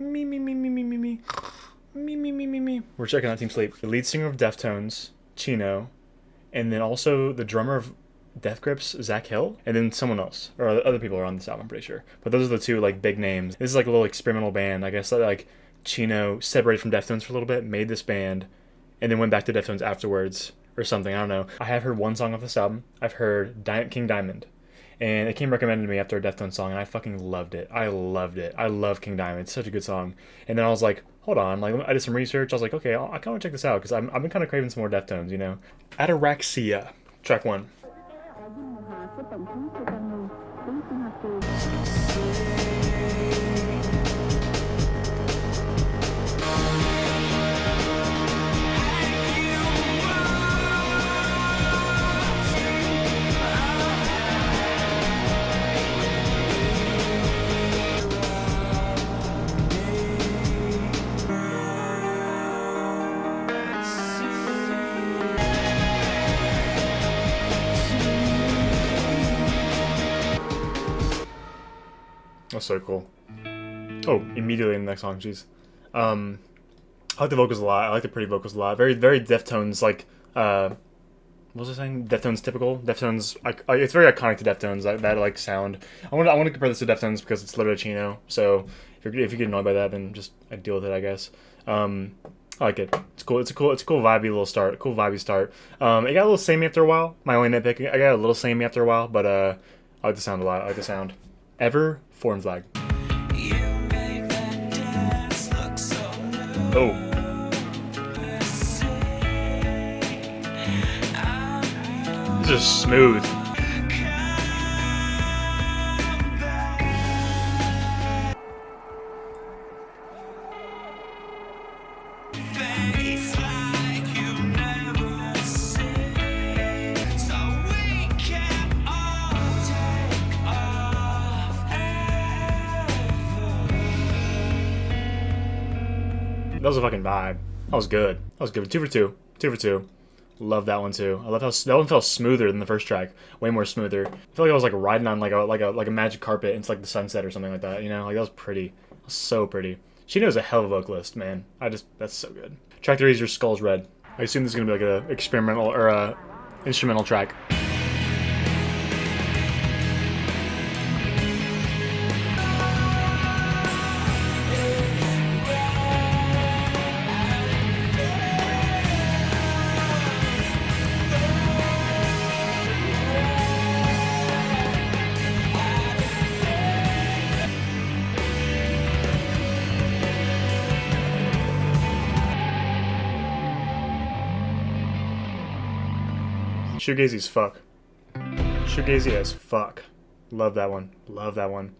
Me, me, me, me, me, me, me. Me, me, me, me, me. We're checking out Team Sleep. The lead singer of Deftones, Chino, and then also the drummer of Death Grips, Zach Hill, and then someone else, or other people are on this album, I'm pretty sure. But those are the two like big names. This is like a little experimental band. I guess that like Chino separated from Deftones for a little bit, made this band, and then went back to Deftones afterwards or something. I don't know. I have heard one song off this album. I've heard King Diamond, and it came recommended to me after a Deftones song, and I fucking loved it. I loved it. I love King Diamond. It's such a good song. And then I was like, hold on. Like I did some research. I was like, okay, I kind of want to check this out because I've been kind of craving some more Deftones, you know. Ataraxia, track 1. That's so cool. Oh, immediately in the next song, jeez. I like the vocals a lot. I like the pretty vocals a lot. Very, very Deftones, like, what was I saying? Deftones typical. Deftones, it's very iconic to Deftones, that like sound. I want to compare this to Deftones because it's literally Chino. So if you get annoyed by that, then just deal with it, I guess. I like it. It's cool. It's a cool vibey little start. A cool vibey start. It got a little samey after a while. My only nitpick, I got a little samey after a while, but I like the sound a lot. I like the sound. Ever foreign flag. Oh. This is smooth. That was a fucking vibe. That was good. That was good. 2 for 2. 2 for 2. Love that one too. I love how that one felt smoother than the first track. Way more smoother. I feel like I was like riding on like a magic carpet into like the sunset or something like that. You know, like that was pretty. That was so pretty. She knows a hell of a vocalist, man. That's so good. Track 3 is Your Skull's Red. I assume this is gonna be like a experimental or a instrumental track. Shoegazy as fuck. Shoegazy as fuck. Love that one. Love that one.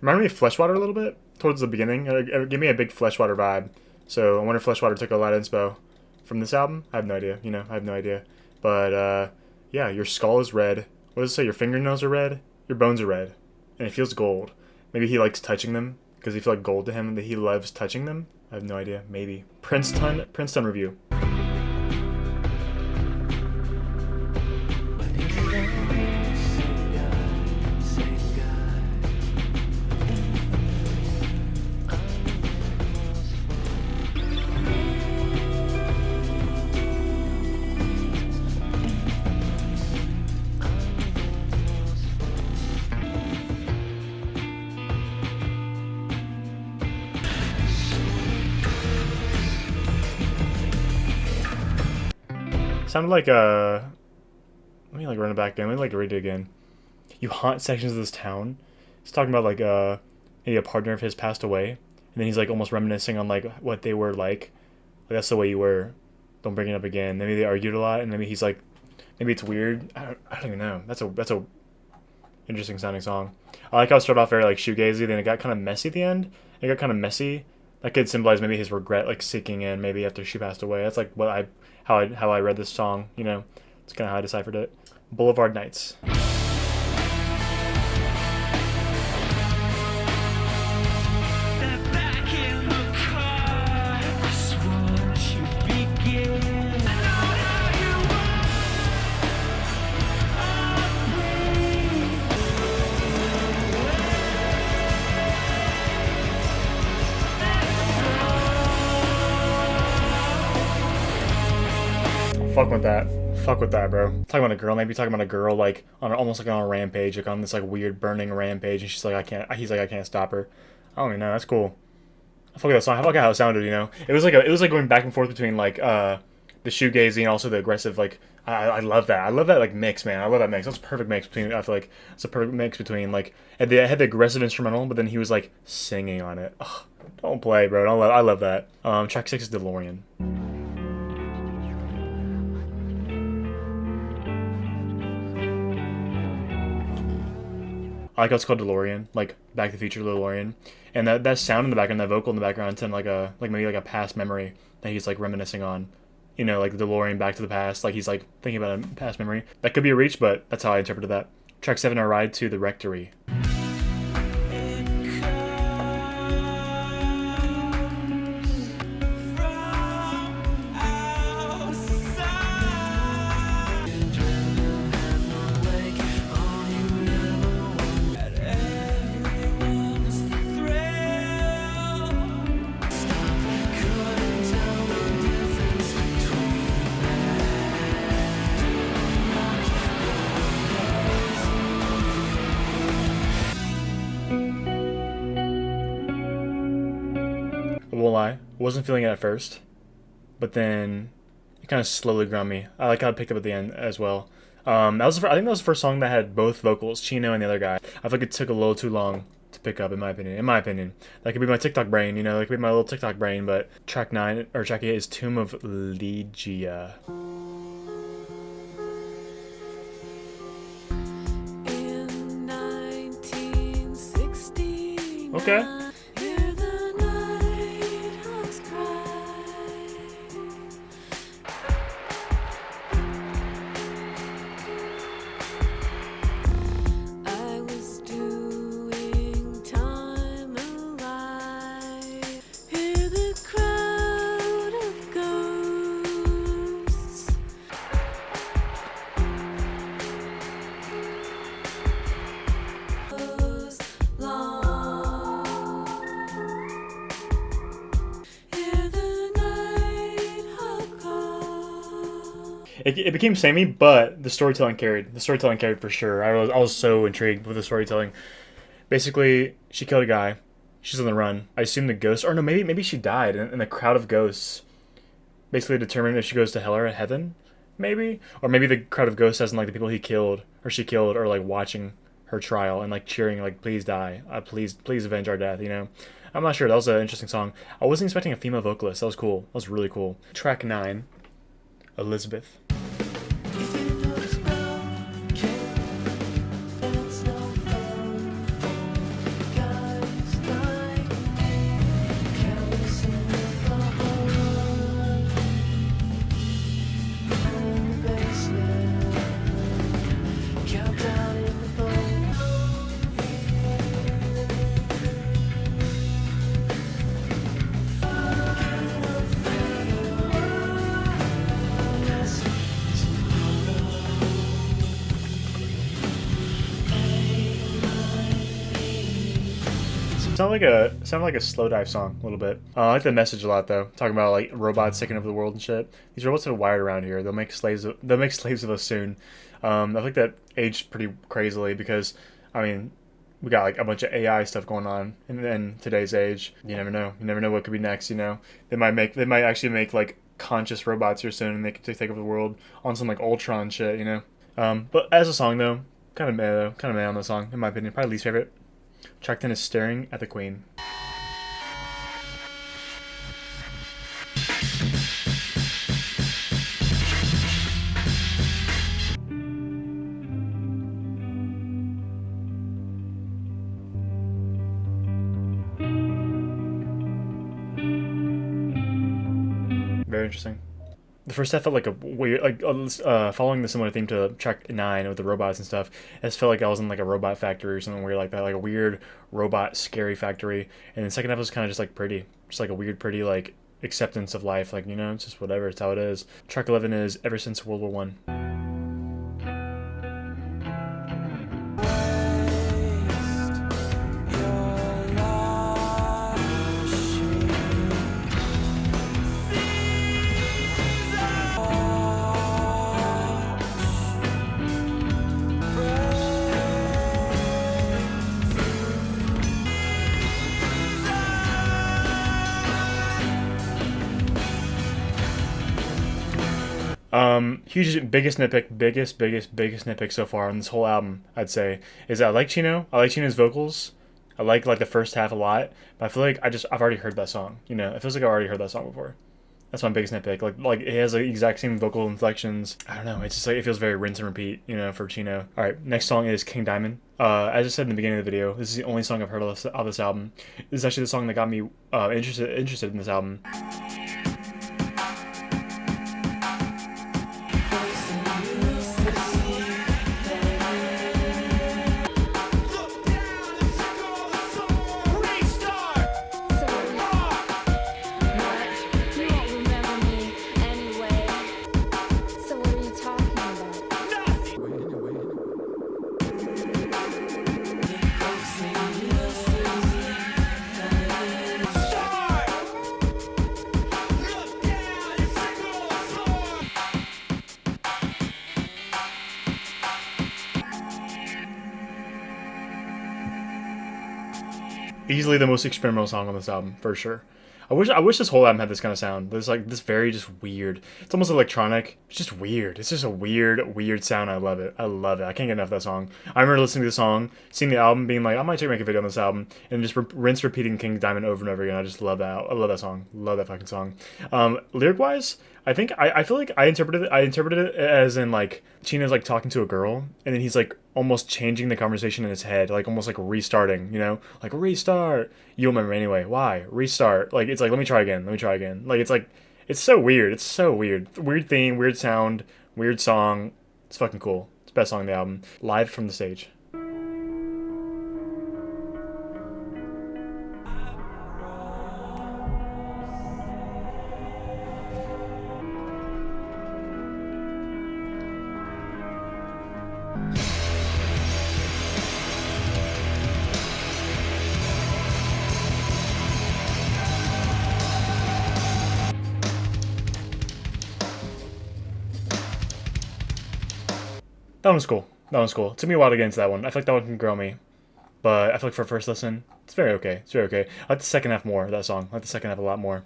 Reminded me of Fleshwater a little bit towards the beginning. It gave me a big Fleshwater vibe. So I wonder if Fleshwater took a lot of inspo from this album. I have no idea. You know, I have no idea. But yeah, your skull is red. What does it say? Your fingernails are red. Your bones are red, and it feels gold. Maybe he likes touching them because they feel like gold to him, and that he loves touching them. I have no idea. Maybe. Princeton review. Sounded like let me like run it back again. Let me like read it again. You haunt sections of this town. He's talking about like maybe a partner of his passed away, and then he's like almost reminiscing on like what they were like that's the way you were. Don't bring it up again. Maybe they argued a lot, and maybe he's like, maybe it's weird. I don't even know. That's a interesting sounding song. I like how it started off very like shoegazy, then it got kind of messy at the end. It got kind of messy. That could symbolize maybe his regret, like sinking in, maybe after she passed away. That's like how I read this song. You know, it's kind of how I deciphered it. Boulevard Nights. Fuck with that. Fuck with that, bro. Talking about a girl, maybe talking about a girl like on almost like on a rampage, like on this like weird burning rampage, and she's like, I can't. He's like, I can't stop her. I don't even know. That's cool. I fuck with that song. I fuck how it sounded. You know, it was like going back and forth between like the shoegazy and also the aggressive. Like I love that. I love that like mix, man. I love that mix. That's a perfect mix between. I feel like it's a perfect mix between like it had the aggressive instrumental, but then he was like singing on it. Ugh, don't play, bro. I love that. Track 6 is DeLorean. I like how it's called DeLorean, like Back to the Future DeLorean, and that sound in the background, that vocal in the background, sound like maybe like a past memory that he's like reminiscing on, you know, like the DeLorean Back to the Past, like he's like thinking about a past memory. That could be a reach, but that's how I interpreted that. Track 7, A Ride to the Rectory. I won't lie, wasn't feeling it at first, but then it kind of slowly grew on me. I like how it picked up at the end as well. That was I think that was the first song that had both vocals, Chino and the other guy. I feel like it took a little too long to pick up, in my opinion. In my opinion, that could be my TikTok brain, you know, that could be my little TikTok brain. But track 9 or track 8 is Tomb of Liegia. In 1969, Okay. hear the nighthawks cry. I was doing time alive. Hear the crowd of ghosts. Long. Hear the nighthawk call. It became samey, but the storytelling carried. The storytelling carried for sure. I was so intrigued with the storytelling. Basically, she killed a guy. She's on the run. I assume the ghost, or no, maybe she died, and the crowd of ghosts basically determined if she goes to hell or heaven, maybe, or maybe the crowd of ghosts, as in like the people he killed or she killed, are like watching her trial and like cheering, like, please die, please avenge our death. You know, I'm not sure. That was an interesting song. I wasn't expecting a female vocalist. That was cool. That was really cool. Track 9, Elizabeth. If you know the spell, can't fence no fell. Guys like can't listen with the heart. In the basement, countdown in the phone. Sounded like a slow dive song a little bit. I like the message a lot though. Talking about like robots taking over the world and shit. These robots are wired around here. They'll make slaves of us soon. I think that aged pretty crazily because I mean we got like a bunch of AI stuff going on in today's age. You never know. You never know what could be next. You know, they might actually make like conscious robots here soon, and they could take over the world on some like Ultron shit. You know. But as a song though, kind of meh on the song in my opinion. Probably least favorite. Track 10 is Staring at the Queen. Very interesting. The first half felt like a weird, like following the similar theme to track 9 with the robots and stuff. It just felt like I was in like a robot factory or something weird like that, like a weird robot scary factory. And the second half was kind of just like pretty, just like a weird pretty like acceptance of life, like, you know, it's just whatever, it's how it is. Track 11 is Ever Since World War One. Huge, biggest nitpick, biggest nitpick so far on this whole album, I'd say, is I like Chino. I like Chino's vocals. I like the first half a lot, but I feel like I've already heard that song. You know, it feels like I've already heard that song before. That's my biggest nitpick. Like it has the exact same vocal inflections. I don't know. It's just like it feels very rinse and repeat. You know, for Chino. All right, next song is King Diamond. As I said in the beginning of the video, this is the only song I've heard of this album. This is actually the song that got me interested in this album. Easily the most experimental song on this album, for sure. I wish this whole album had this kind of sound. There's like this very just weird. It's almost electronic. It's just weird. It's just a weird sound. I love it. I love it. I can't get enough of that song. I remember listening to the song, seeing the album, being like, I might make a video on this album, and just rinse repeating King Diamond over and over again. I just love that. I love that song. Love that fucking song. Lyric wise, I feel like I interpreted it as in like Chino's like talking to a girl, and then he's like almost changing the conversation in his head, like almost like restarting, you know, like restart. You'll remember anyway. Why restart? Like it's like let me try again. Like it's so weird. It's so weird. Weird theme, weird sound, weird song. It's fucking cool. It's the best song on the album. Live from the stage. That one's cool. That one's cool. It took me a while to get into that one. I feel like that one can grow me. But I feel like for a first listen, it's very okay. It's very okay. I like the second half more of that song. I like the second half a lot more.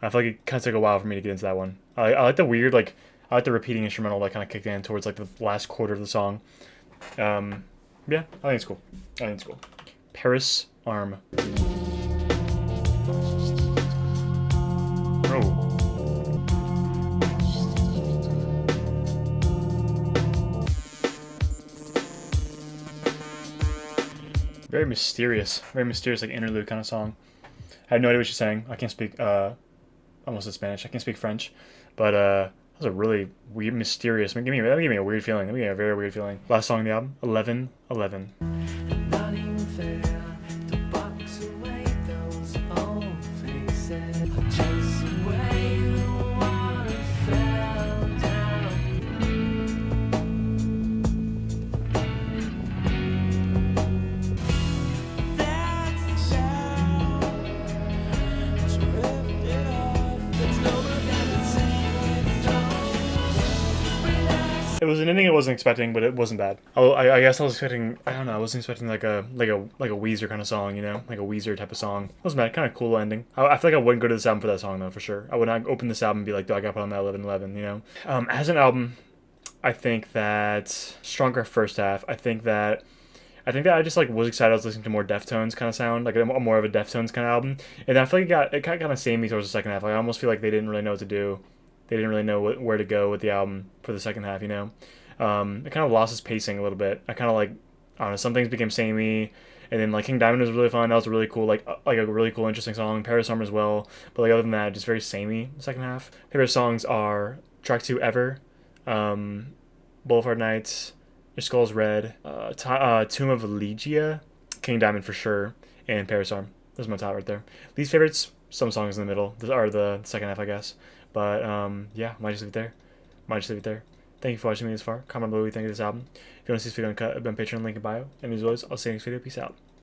I feel like it kind of took a while for me to get into that one. I like the weird, like, I like the repeating instrumental that kind of kicked in towards, like, the last quarter of the song. Yeah, I think it's cool. Paris Arm. Oh. Very mysterious, like interlude kind of song. I have no idea what she's saying. I can't speak, almost in Spanish. I can't speak French, but that was a really weird, mysterious. That gave me a weird feeling. That gave me a very weird feeling. Last song on the album, 11:11. It was an ending I wasn't expecting, but it wasn't bad. I guess I was expecting. I don't know. I wasn't expecting like a Weezer kind of song, you know, like a Weezer type of song. It wasn't bad. Kind of cool ending. I feel like I wouldn't go to this album for that song though, for sure. I would not open this album and be like, do I got to put on that 11:11? You know. As an album, I think that stronger first half. I think that I just like was excited. I was listening to more Deftones kind of sound, like a more of a Deftones kind of album, and I feel like it kind of samey towards the second half. Like I almost feel like they didn't really know what to do. They didn't really know where to go with the album for the second half, you know. It kind of lost its pacing a little bit. I kind of like, I don't know, some things became samey, and then like King Diamond was really fun. That was a really cool, like a really cool, interesting song. Paris Summer as well, but like other than that, just very samey. The second half. Favorite songs are track 2 Ever, Boulevard Nights, Your Skull's Red, Tomb of Liegia, King Diamond for sure, and Paris Arm. Those are my top right there. Least favorites, some songs in the middle, are the second half, I guess. But yeah, might just leave it there. Thank you for watching me this far. Comment below what you think of this album. If you want to see this video uncut, I've been Patreon, link in bio. And as always, I'll see you next video. Peace out.